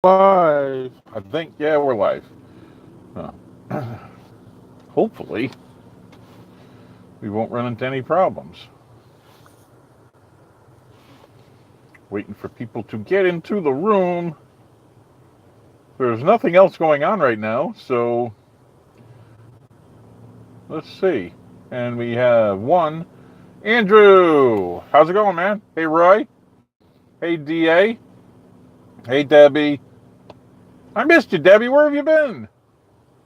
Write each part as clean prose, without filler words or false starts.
Live. I think, yeah, we're live. Uh, hopefully, we won't run into any problems. Waiting for people to get into the room. There's nothing else going on right now, so let's see. And we have one. Andrew! How's it going, man? Hey, Roy. Hey, DA. Hey, Debbie. I missed you, Debbie. Where have you been?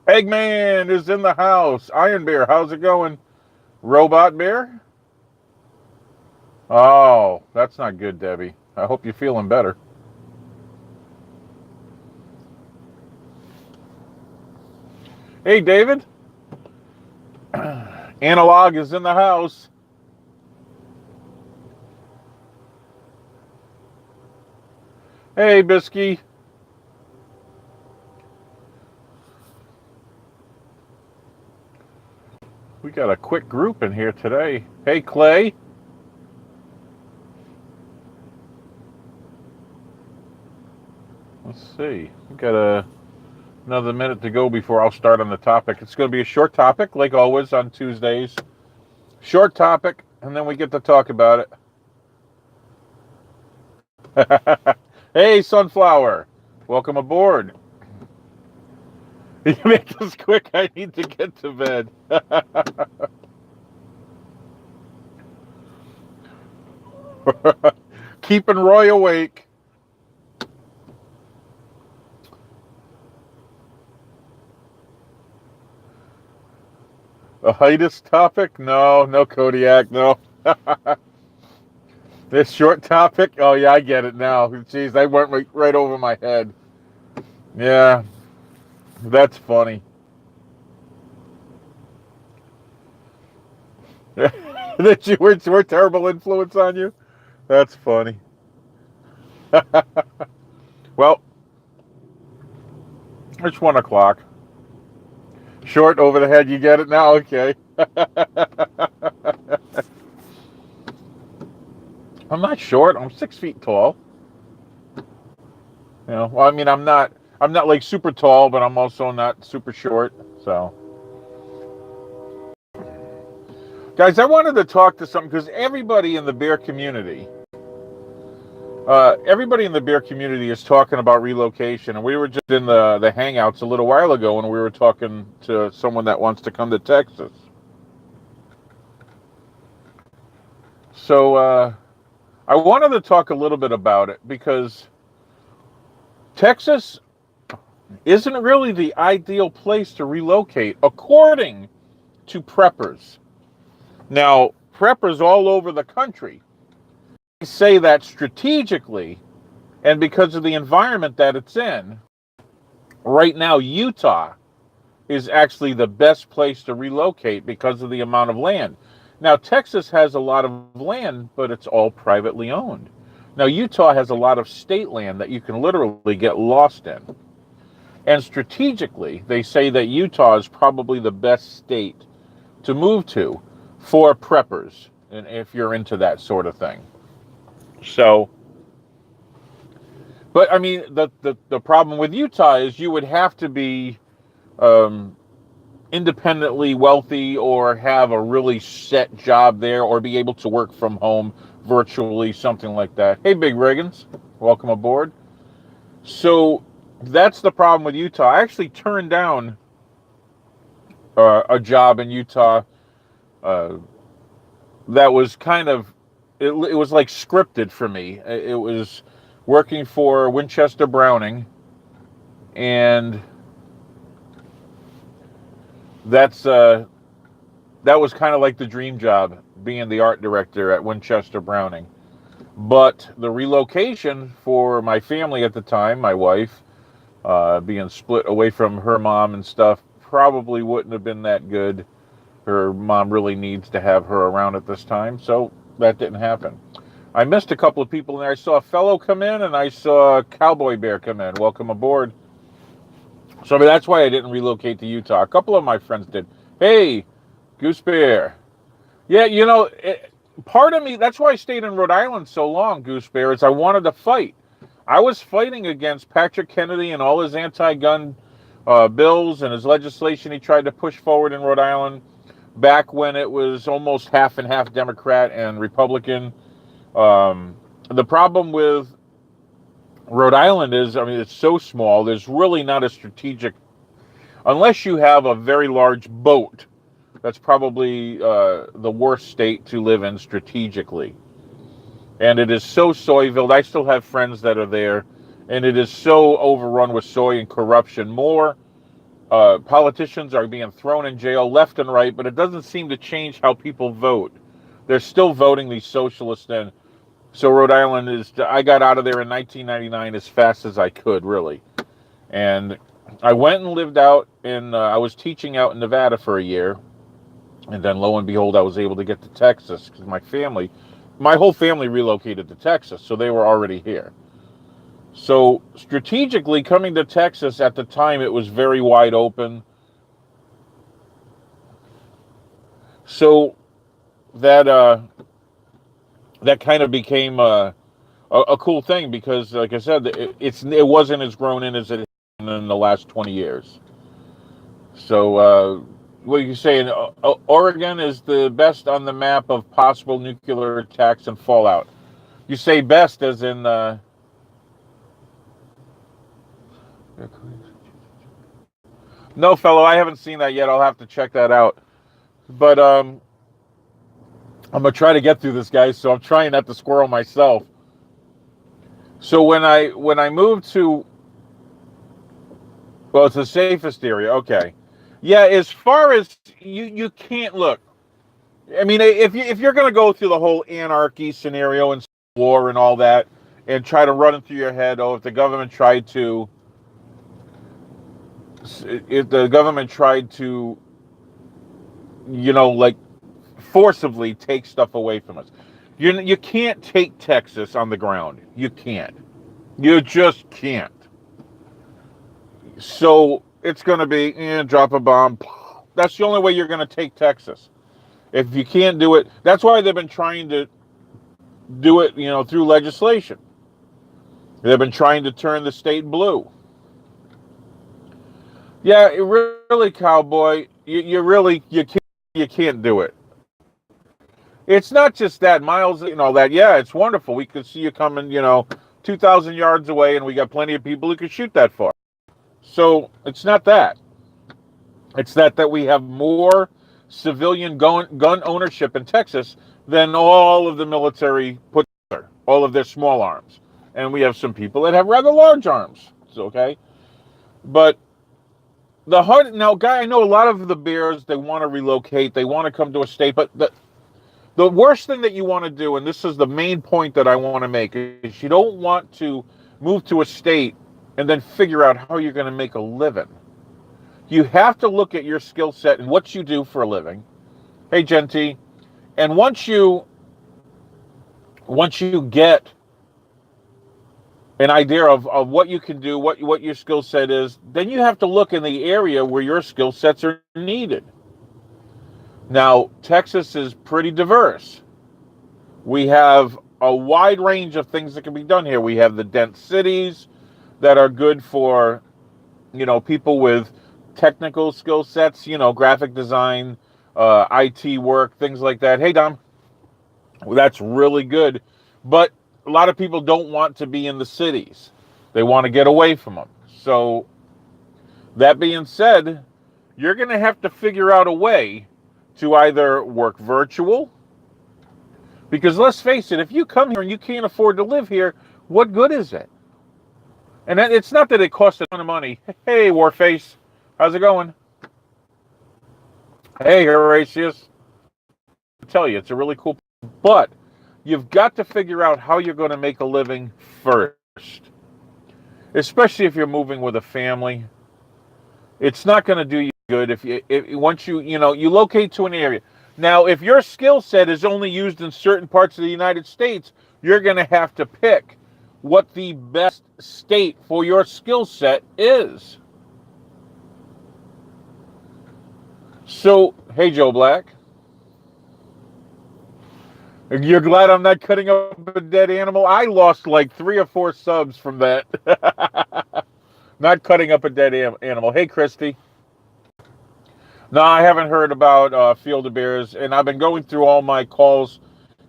Eggman is in the house. Iron Bear, how's it going? Robot Bear? Oh, that's not good, Debbie. I hope you're feeling better. Hey, David. Analog is in the house. Hey, Bisky. We got a quick group in here today. Hey, Clay. Let's see. We got another minute to go before I'll start on the topic. It's going to be a short topic, like always on Tuesdays. Short topic, and then we get to talk about it. Hey, Sunflower. Welcome aboard. You make this quick. I need to get to bed. Keeping Roy awake. A heightest topic? No, no Kodiak, no. This short topic? Oh, yeah, I get it now. Jeez, that went right over my head. Yeah, that's funny. That you were terrible influence on you? That's funny. Well, it's 1 o'clock. Short over the head, you get it now? Okay. I'm not short. I'm 6 feet tall. You know, well, I mean, I'm not like super tall, but I'm also not super short. So, guys, I wanted to talk to something because everybody in the bear community is talking about relocation, and we were just in the hangouts a little while ago, and we were talking to someone that wants to come to Texas. So I wanted to talk a little bit about it because Texas isn't really the ideal place to relocate, according to preppers. Now, preppers all over the country say that strategically, and because of the environment that it's in, right now Utah is actually the best place to relocate because of the amount of land. Now, Texas has a lot of land, but it's all privately owned. Now, Utah has a lot of state land that you can literally get lost in. And strategically, they say that Utah is probably the best state to move to for preppers, and if you're into that sort of thing. So, but I mean, the problem with Utah is you would have to be independently wealthy or have a really set job there or be able to work from home virtually, something like that. Hey, Big Riggins, welcome aboard. So that's the problem with Utah. I actually turned down a job in Utah that was kind of, it was like scripted for me. It was working for Winchester Browning, and that was kind of like the dream job, being the art director at Winchester Browning. But the relocation for my family at the time, my wife, being split away from her mom and stuff, probably wouldn't have been that good. Her mom really needs to have her around at this time, so that didn't happen. I missed a couple of people in there. I saw a fellow come in, and I saw Cowboy Bear come in. Welcome aboard. So I mean, that's why I didn't relocate to Utah. A couple of my friends did. Hey, Goose Bear. Yeah, you know, part of me, that's why I stayed in Rhode Island so long, Goose Bear, is I wanted to fight. I was fighting against Patrick Kennedy and all his anti-gun bills and his legislation he tried to push forward in Rhode Island back when it was almost half and half Democrat and Republican. The problem with Rhode Island is, I mean, it's so small, there's really not a strategic, unless you have a very large boat, that's probably the worst state to live in strategically. And it is so soy-filled. I still have friends that are there, and it is so overrun with soy and corruption. More politicians are being thrown in jail left and right, but it doesn't seem to change how people vote. They're still voting these socialists in. So Rhode Island is, I got out of there in 1999 as fast as I could, really. And I went and lived out in, I was teaching out in Nevada for a year. And then lo and behold, I was able to get to Texas because my whole family relocated to Texas, so they were already here. So strategically, coming to Texas at the time, it was very wide open. So that kind of became a cool thing because, like I said, it wasn't as grown in as it has in the last 20 years. So what are you saying? Oregon is the best on the map of possible nuclear attacks and fallout. You say best as in... No, fellow, I haven't seen that yet. I'll have to check that out. But I'm going to try to get through this, guys, so I'm trying not to squirrel myself. So when I moved to... Well, it's the safest area. Okay. Yeah, as far as... You can't look. I mean, if you're going to go through the whole anarchy scenario and war and all that, and try to run it through your head, if the government tried to, like forcibly take stuff away from us, you can't take Texas on the ground. You can't. You just can't. So it's going to be drop a bomb. That's the only way you're going to take Texas. If you can't do it, that's why they've been trying to do it, through legislation. They've been trying to turn the state blue. Yeah, really, cowboy, you can't do it. It's not just that, Miles, that, yeah, it's wonderful. We could see you coming, 2,000 yards away, and we got plenty of people who could shoot that far. So it's not that. It's that we have more civilian gun ownership in Texas than all of the military put together, all of their small arms. And we have some people that have rather large arms. It's okay. But now, Guy, I know a lot of the bears, they want to relocate. They want to come to a state. But the worst thing that you want to do, and this is the main point that I want to make, is you don't want to move to a state and then figure out how you're going to make a living. You have to look at your skill set and what you do for a living. Hey, Genty. And once you get an idea of what you can do, what your skill set is, then you have to look in the area where your skill sets are needed. Now, Texas is pretty diverse. We have a wide range of things that can be done here. We have the dense cities that are good for, people with technical skill sets, graphic design, IT work, things like that. Hey, Dom. Well, that's really good. But a lot of people don't want to be in the cities. They want to get away from them. So that being said, you're going to have to figure out a way to either work virtual, because let's face it, if you come here and you can't afford to live here, what good is it? And it's not that it costs a ton of money. Hey, Warface, how's it going? Hey, Horatius. I tell you, it's a really cool, but you've got to figure out how you're going to make a living first, especially if you're moving with a family. It's not going to do you good once you locate to an area. Now, if your skill set is only used in certain parts of the United States, you're going to have to pick what the best state for your skill set is. So, hey, Joe Black. You're glad I'm not cutting up a dead animal? I lost like 3 or 4 subs from that. Not cutting up a dead animal. Hey, Christy. No, I haven't heard about Field of Bears, and I've been going through all my calls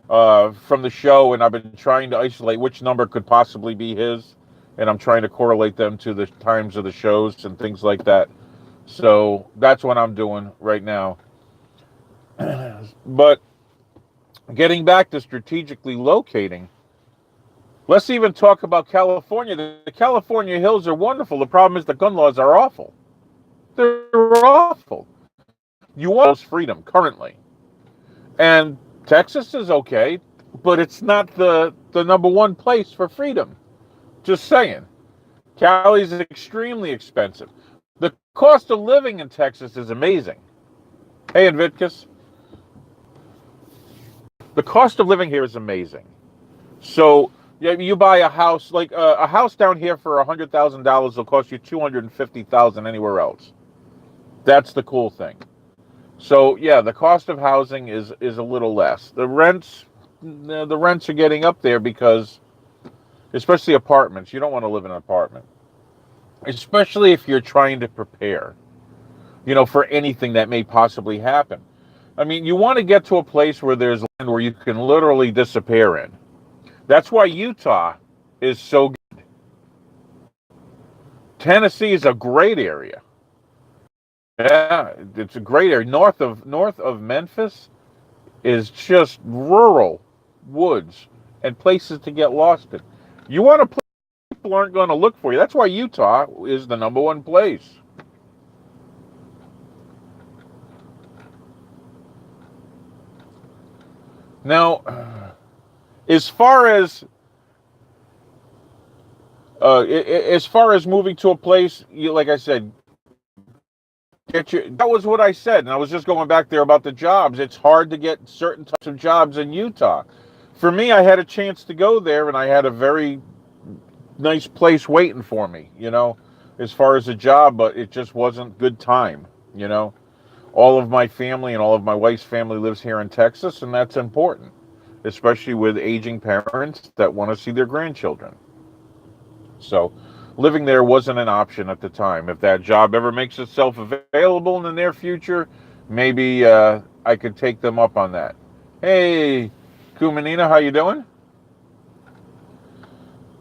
from the show, and I've been trying to isolate which number could possibly be his, and I'm trying to correlate them to the times of the shows and things like that. So that's what I'm doing right now. But getting back to strategically locating, let's even talk about California. The California hills are wonderful. The problem is the gun laws are awful. They're awful. You want freedom currently. And Texas is okay, but it's not the number one place for freedom. Just saying. Cali's extremely expensive. The cost of living in Texas is amazing. Hey, Invictus. The cost of living here is amazing. So you buy a house, like a house down here for $100,000 will cost you $250,000 anywhere else. That's the cool thing. So yeah, the cost of housing is a little less. The rents are getting up there because, especially apartments, you don't want to live in an apartment, especially if you're trying to prepare, for anything that may possibly happen. I mean, you want to get to a place where there's land where you can literally disappear in. That's why Utah is so good. Tennessee is a great area. Yeah, it's a great area. North of Memphis is just rural woods and places to get lost in. You want a place people aren't going to look for you. That's why Utah is the number one place. Now, as far as moving to a place, like I said, that was what I said, and I was just going back there about the jobs. It's hard to get certain types of jobs in Utah. For me, I had a chance to go there, and I had a very nice place waiting for me, as far as a job, but it just wasn't good time, All of my family and all of my wife's family lives here in Texas, and that's important, especially with aging parents that want to see their grandchildren. So living there wasn't an option at the time. If that job ever makes itself available in the near future, maybe I could take them up on that. Hey, Kumanina, how you doing?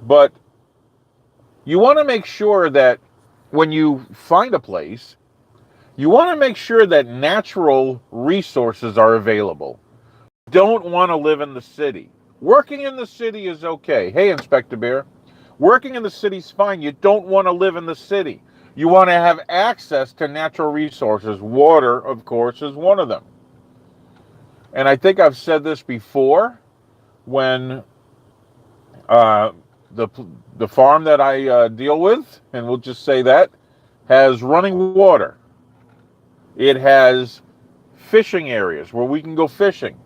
But you want to make sure that when you find a place, you want to make sure that natural resources are available. Don't want to live in the city. Working in the city is okay. Hey, Inspector Bear. Working in the city's fine. You don't want to live in the city. You want to have access to natural resources. Water, of course, is one of them. And I think I've said this before when the farm that I deal with, and we'll just say that, has running water. It has fishing areas where we can go fishing.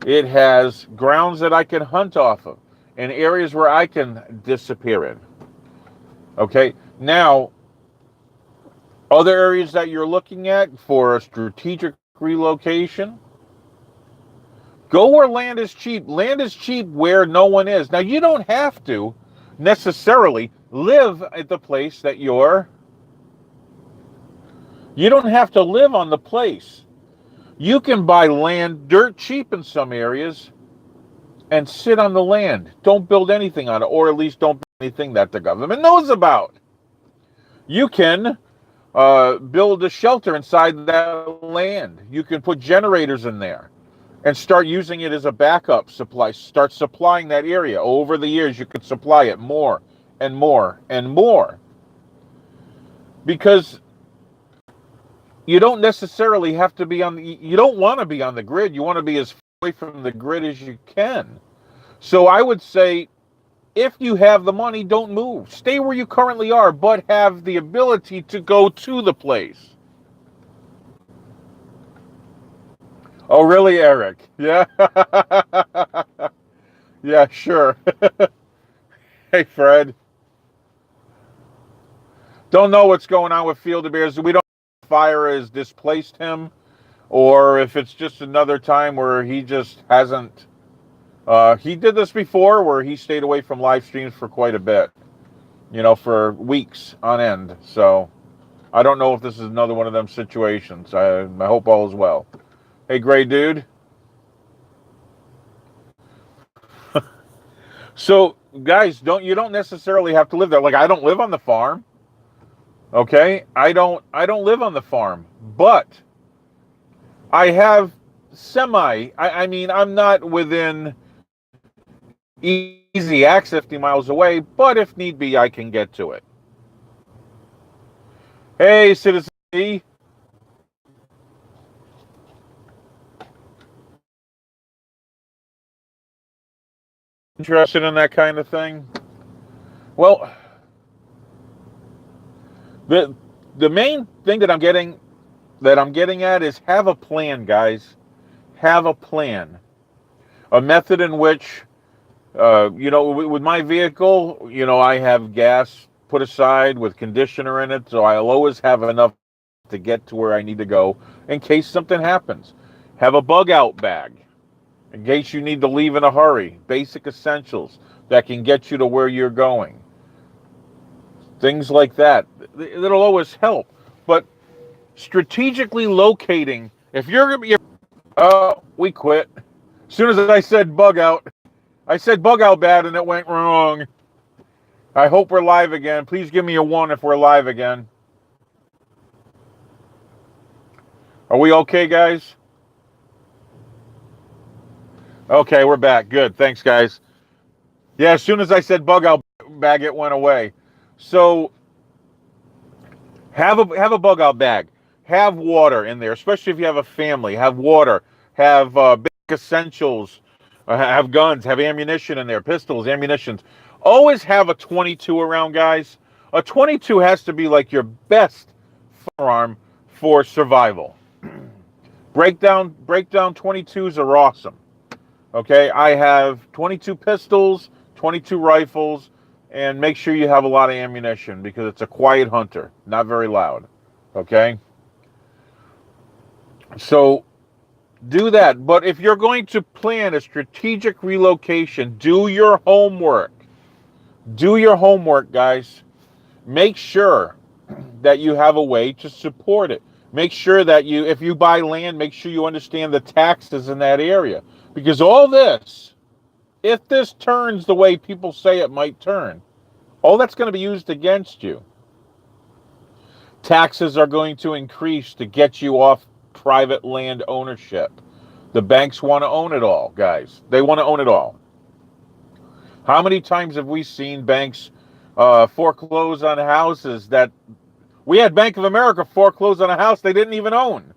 It has grounds that I can hunt off of and areas where I can disappear in. Okay, now, other areas that you're looking at for a strategic relocation, go where land is cheap. Land is cheap where no one is. Now, you don't have to necessarily live at the place that you don't have to live on the place. You can buy land dirt cheap in some areas and sit on the land. Don't build anything on it, or at least don't build anything that the government knows about. You can build a shelter inside that land. You can put generators in there and start using it as a backup supply. Start supplying that area. Over the years, you could supply it more and more and more. Because you don't necessarily have to be you don't want to be on the grid. You want to be as far away from the grid as you can. So I would say, if you have the money, don't move. Stay where you currently are, but have the ability to go to the place. Oh, really, Eric? Yeah. Yeah, sure. Hey, Fred. Don't know what's going on with Field of Bears. We don't know if fire has displaced him, or if it's just another time where he just hasn't He did this before where he stayed away from live streams for quite a bit, you know, for weeks on end. So I don't know if this is another one of them situations. I hope all is well. Hey, Gray Dude. So, guys, you don't necessarily have to live there. Like, I don't live on the farm. Okay? I don't live on the farm, but I have I mean, I'm not within easy access 50 miles away, but if need be, I can get to it. Hey, Citizen C. Interested in that kind of thing? Well, the main thing that I'm getting at is have a plan, guys. Have a plan. A method in which, you know, with my vehicle, you know, I have gas put aside with conditioner in it, so I'll always have enough to get to where I need to go in case something happens. Have a bug out bag in case you need to leave in a hurry. Basic essentials that can get you to where you're going. Things like that. It'll always help. But strategically locating, if you're going to be, oh, we quit. As soon as I said bug out bad and it went wrong. I hope we're live again. Please give me a 1 if we're live again. Are we okay, guys? Okay, we're back. Good. Thanks, guys. Yeah, as soon as I said bug out bag, it went away. So have a bug out bag. Have water in there, especially if you have a family. Have water. Have basic essentials. Have guns. Have ammunition in there. Pistols, ammunitions. Always have a 22 around, guys. A 22 has to be like your best firearm for survival. Breakdown 22s are awesome. Okay, I have 22 pistols, 22 rifles, and make sure you have a lot of ammunition because it's a quiet hunter, not very loud. Okay? So do that. But if you're going to plan a strategic relocation, do your homework. Do your homework, guys. Make sure that you have a way to support it. Make sure that if you buy land, make sure you understand the taxes in that area. Because all this, if this turns the way people say it might turn, all that's going to be used against you. Taxes are going to increase to get you off private land ownership. The banks want to own it all, guys. They want to own it all. How many times have we seen banks foreclose on houses that we had Bank of America foreclose on a house they didn't even own?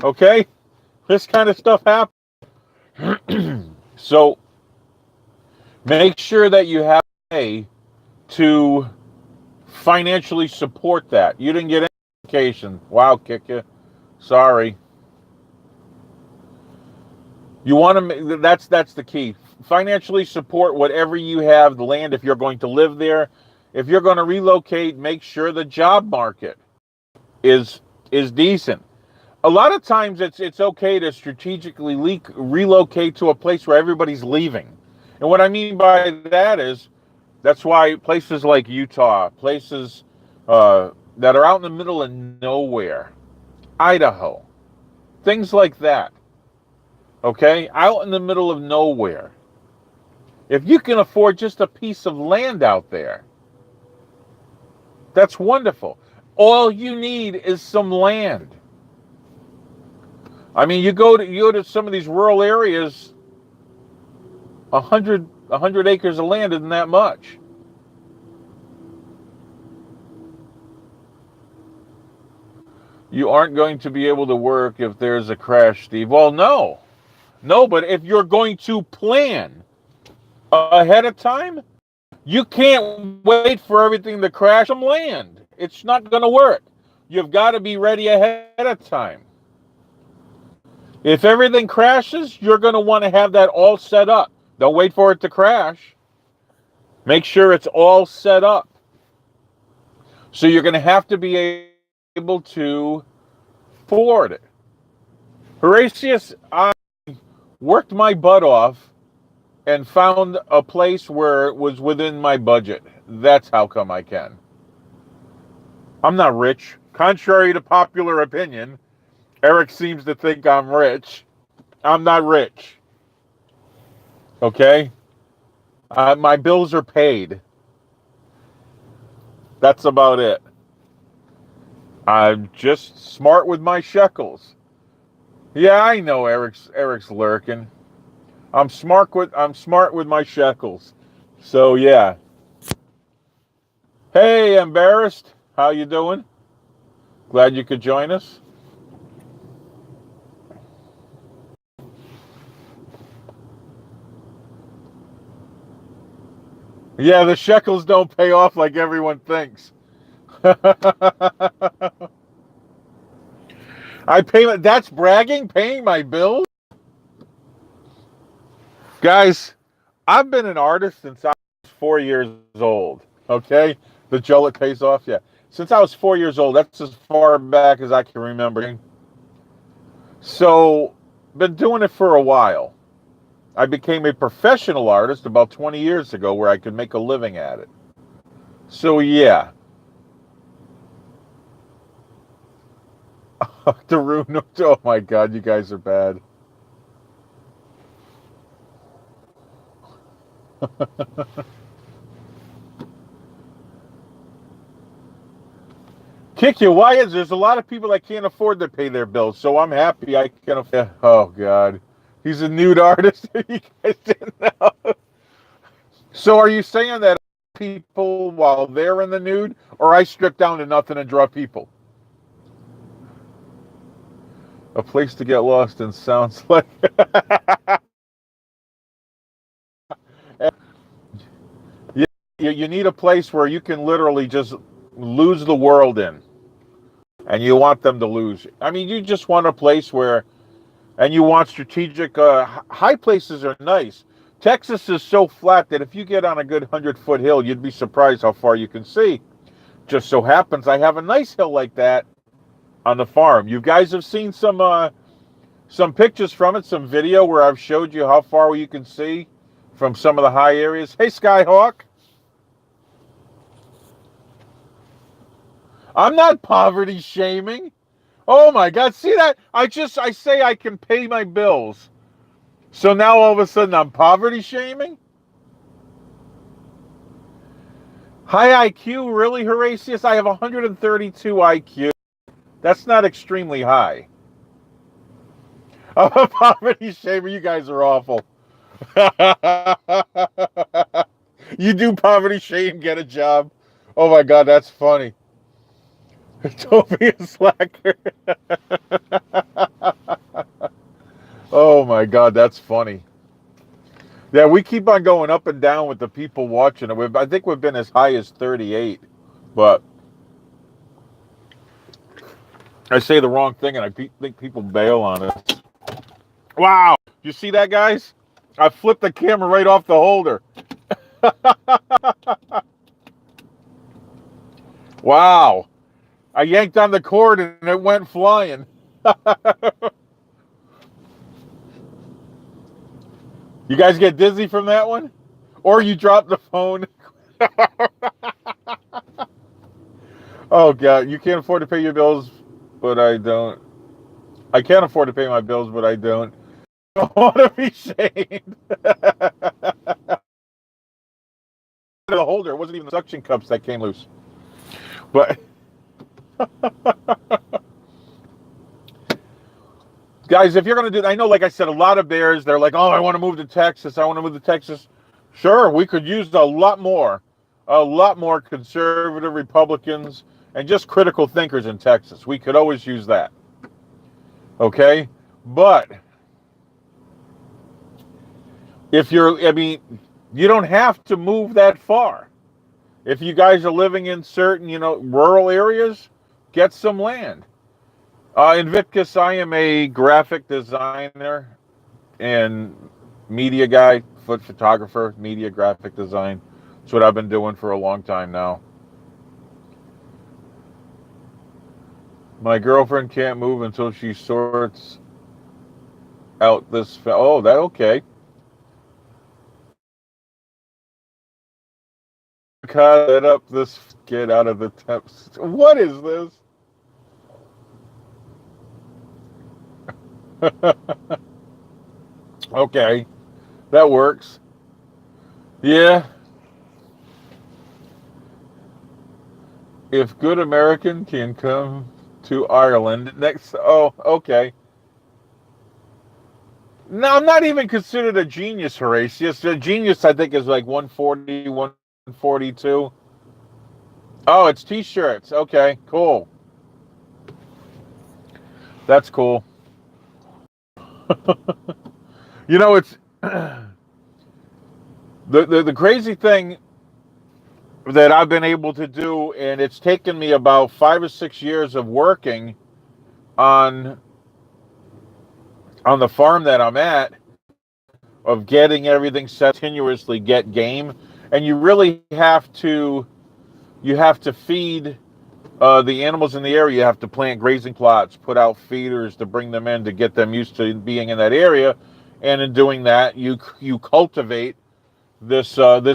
Okay? This kind of stuff happens. So make sure that you have a way to financially support that. You didn't get any education. Wow, kick you. Sorry. You want to, that's the key. Financially support whatever you have, the land, if you're going to live there. If you're going to relocate, make sure the job market is decent. A lot of times it's okay to strategically relocate to a place where everybody's leaving. And what I mean by that is, that's why places like Utah, places that are out in the middle of nowhere, Idaho, things like that, okay, out in the middle of nowhere. If you can afford just a piece of land out there, that's wonderful. All you need is some land. I mean, you go to some of these rural areas, 100 acres of land isn't that much. You aren't going to be able to work if there's a crash, Steve. Well, no, but if you're going to plan ahead of time, you can't wait for everything to crash some land. It's not going to work. You've got to be ready ahead of time. If everything crashes, you're going to want to have that all set up. Don't wait for it to crash. Make sure it's all set up. So you're going to have to be able to afford it. Horatius, I worked my butt off and found a place where it was within my budget. That's how come I can. I'm not rich. Contrary to popular opinion, Eric seems to think I'm rich. I'm not rich. Okay? My bills are paid. That's about it. I'm just smart with my shekels. Yeah, I know Eric's lurking. I'm smart with my shekels. So yeah. Hey, embarrassed. How you doing? Glad you could join us. Yeah, the shekels don't pay off like everyone thinks. That's bragging, paying my bills. Guys, I've been an artist since I was 4 years old. Okay? The Jollet pays off, yeah. Since I was 4 years old, that's as far back as I can remember. So, been doing it for a while. I became a professional artist about 20 years ago where I could make a living at it. So, yeah. Daruno, oh my God, you guys are bad. Kick you, why is there's a lot of people that can't afford to pay their bills, so I'm happy I can afford. Oh God, he's a nude artist. You guys didn't know. So are you saying that people while they're in the nude, or I strip down to nothing and draw people? A place to get lost in sounds like. You need a place where you can literally just lose the world in, and you want them to lose. I mean, you just want a place where, and you want strategic. High places are nice. Texas is so flat that if you get on a good 100-foot hill, you'd be surprised how far you can see. Just so happens I have a nice hill like that on the farm. You guys have seen some pictures from it, some video where I've showed you how far you can see from some of the high areas. Hey, Skyhawk. I'm not poverty shaming. Oh my God, see that? I say I can pay my bills. So now all of a sudden I'm poverty shaming? High IQ, really, Horatius? I have 132 IQ. That's not extremely high. I'm a poverty shamer. You guys are awful. You do poverty shame, get a job. Oh my God, that's funny. Don't be a slacker. Oh my God, that's funny. Yeah, we keep on going up and down with the people watching it. I think we've been as high as 38, but I say the wrong thing and I think people bail on it. Wow, you see that, guys? I flipped the camera right off the holder. Wow. I yanked on the cord and it went flying. You guys get dizzy from that one? Or you drop the phone? Oh, God. You can't afford to pay your bills, but I don't. I can't afford to pay my bills, but I don't. I don't want to be shamed. The holder. It wasn't even the suction cups that came loose. But... Guys, if you're going to do, I know, like I said, a lot of bears, they're like, oh, I want to move to Texas. I want to move to Texas. Sure, we could use a lot more conservative Republicans and just critical thinkers in Texas. We could always use that. Okay? But you don't have to move that far. If you guys are living in certain, rural areas, get some land. In Vitkus, I am a graphic designer and media guy, photographer, media graphic design. That's what I've been doing for a long time now. My girlfriend can't move until she sorts out this. Oh, that okay. Cut up this kid out of the temps. What is this? Okay, that works. Yeah. If good American can come to Ireland next. Oh, okay. No, I'm not even considered a genius, Horatius. A genius, I think, is like 140, 142. Oh, it's t-shirts. Okay, cool. That's cool. You know, it's the crazy thing that I've been able to do, and it's taken me about 5 or 6 years of working on the farm that I'm at, of getting everything set, continuously get game, and you really have to feed the animals in the area. You have to plant grazing plots, put out feeders to bring them in to get them used to being in that area, and in doing that, you cultivate this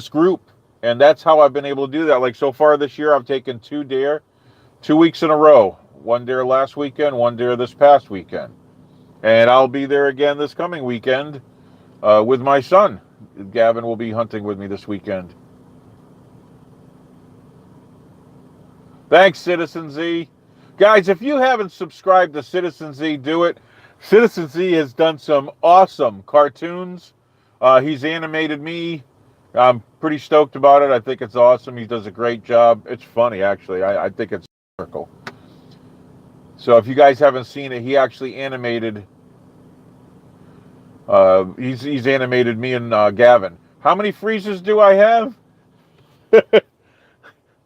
group, and that's how I've been able to do that. Like so far this year, I've taken 2 deer, 2 weeks in a row. 1 deer last weekend, 1 deer this past weekend, and I'll be there again this coming weekend with my son. Gavin will be hunting with me this weekend. Thanks, Citizen Z. Guys, if you haven't subscribed to Citizen Z, do it. Citizen Z has done some awesome cartoons. He's animated me. I'm pretty stoked about it. I think it's awesome. He does a great job. It's funny, actually. I think it's hysterical. So if you guys haven't seen it, he actually animated. He's animated me and Gavin. How many freezers do I have?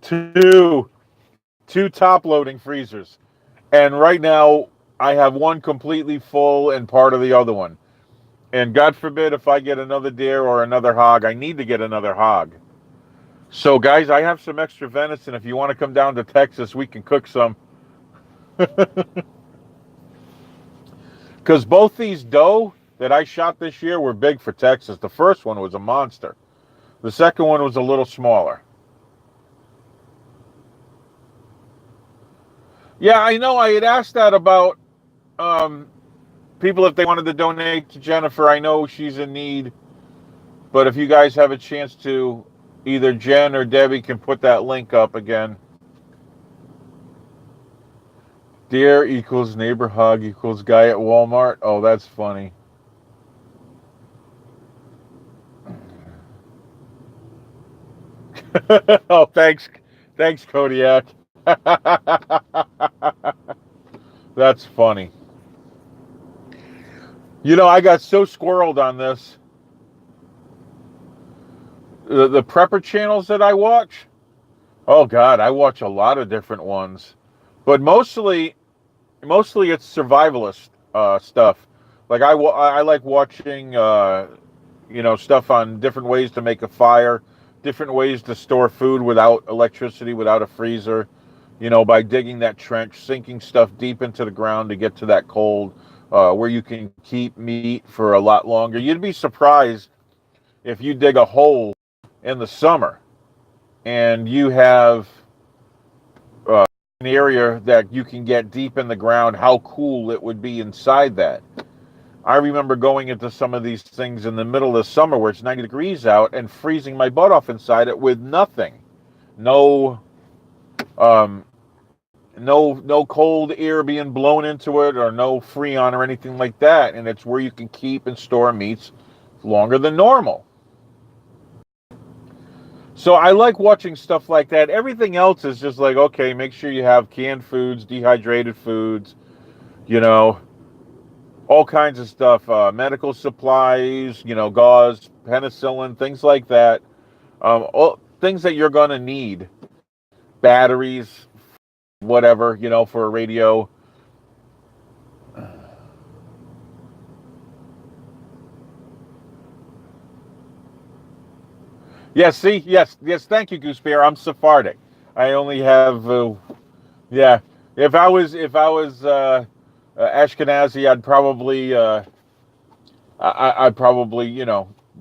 Two. 2 top-loading freezers. And right now, I have one completely full and part of the other one. And God forbid if I get another deer or another hog. I need to get another hog. So, guys, I have some extra venison. If you want to come down to Texas, we can cook some. Because both these doe that I shot this year were big for Texas. The first one was a monster. The second one was a little smaller. Yeah, I know. I had asked that about people if they wanted to donate to Jennifer. I know she's in need, but if you guys have a chance to, either Jen or Debbie can put that link up again. Deer equals neighbor hog equals guy at Walmart. Oh, that's funny. Oh, thanks, Kodiak. That's funny. You know, I got so squirreled on this. The prepper channels that I watch. Oh God, I watch a lot of different ones, but mostly it's survivalist stuff. Like I like watching stuff on different ways to make a fire, different ways to store food without electricity, without a freezer. By digging that trench, sinking stuff deep into the ground to get to that cold, where you can keep meat for a lot longer. You'd be surprised if you dig a hole in the summer and you have an area that you can get deep in the ground, how cool it would be inside that. I remember going into some of these things in the middle of the summer where it's 90 degrees out and freezing my butt off inside it with nothing. No cold air being blown into it, or no freon or anything like that. And it's where you can keep and store meats longer than normal. So I like watching stuff like that. Everything else is just like, okay, make sure you have canned foods, dehydrated foods, all kinds of stuff, medical supplies, gauze, penicillin, things like that. All things that you're going to need. Batteries, whatever, for a radio. Yes, see, yes, thank you, Goose Bear. I'm Sephardic. I only have, yeah. If I was Ashkenazi, I'd probably,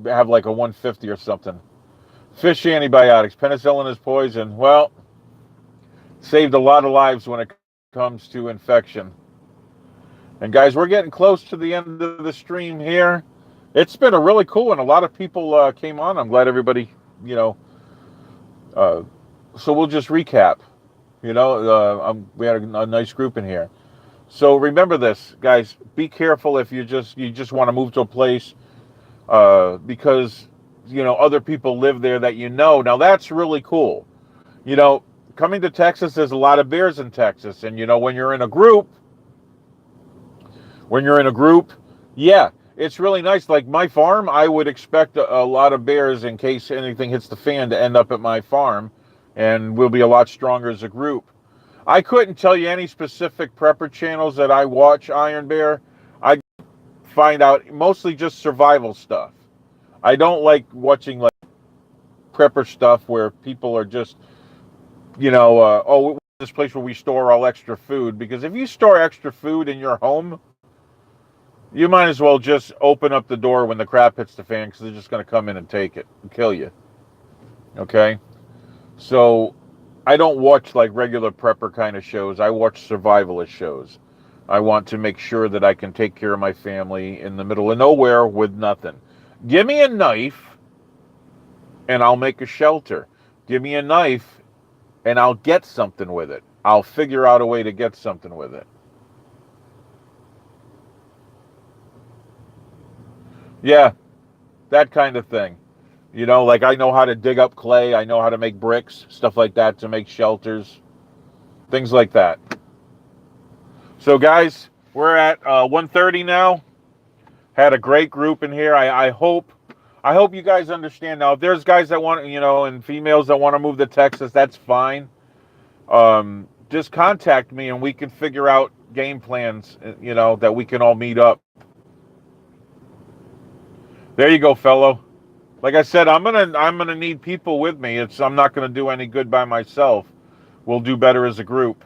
have like a 150 or something. Fish antibiotics. Penicillin is poison. Well, saved a lot of lives when it comes to infection. And guys, we're getting close to the end of the stream here. It's been a really cool one. A lot of people came on. I'm glad everybody, so we'll just recap. We had a nice group in here. So remember this, guys. Be careful if you just want to move to a place because other people live there that you know. Now that's really cool. Coming to Texas, there's a lot of bears in Texas, and when you're in a group, yeah, it's really nice. Like my farm, I would expect a lot of bears in case anything hits the fan to end up at my farm, and we'll be a lot stronger as a group. I couldn't tell you any specific prepper channels that I watch, Iron Bear. I find out mostly just survival stuff. I don't like watching like prepper stuff where people are just, this place where we store all extra food. Because if you store extra food in your home, you might as well just open up the door when the crap hits the fan, because they're just going to come in and take it and kill you. Okay? So I don't watch like regular prepper kind of shows. I watch survivalist shows. I want to make sure that I can take care of my family in the middle of nowhere with nothing. Give me a knife and I'll make a shelter. Give me a knife and I'll get something with it. I'll figure out a way to get something with it. Yeah, that kind of thing. Like I know how to dig up clay. I know how to make bricks, stuff like that to make shelters, things like that. So guys, we're at 1:30 now. Had a great group in here. I hope you guys understand. Now, if there's guys that want, and females that want to move to Texas, that's fine. Just contact me and we can figure out game plans, that we can all meet up. There you go, fellow. Like I said, I'm gonna need people with me. I'm not gonna do any good by myself. We'll do better as a group.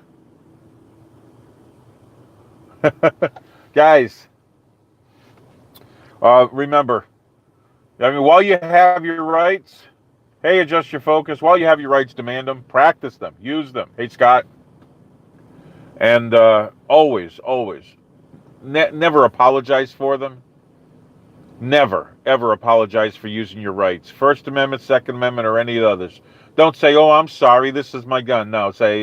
Guys, remember, while you have your rights, hey, adjust your focus. While you have your rights, demand them, practice them, use them. Hey, Scott. And always, never apologize for them. Never, ever apologize for using your rights. First Amendment, Second Amendment, or any others. Don't say, oh, I'm sorry, this is my gun. No, say,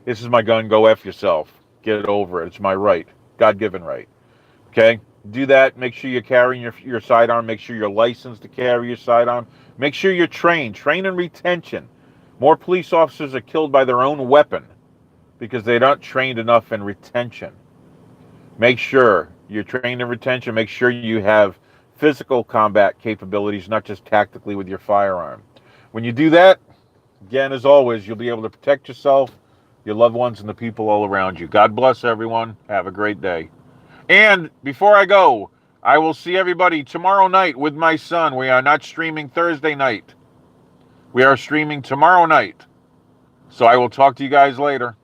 this is my gun, go F yourself. Get it over it. It's my right. God-given right. Okay? Do that. Make sure you're carrying your sidearm. Make sure you're licensed to carry your sidearm. Make sure you're trained. Train and retention. More police officers are killed by their own weapon because they're not trained enough in retention. Make sure you're trained in retention. Make sure you have physical combat capabilities, not just tactically with your firearm. When you do that, again, as always, you'll be able to protect yourself, your loved ones, and the people all around you. God bless everyone. Have a great day. And before I go, I will see everybody tomorrow night with my son. We are not streaming Thursday night. We are streaming tomorrow night. So I will talk to you guys later.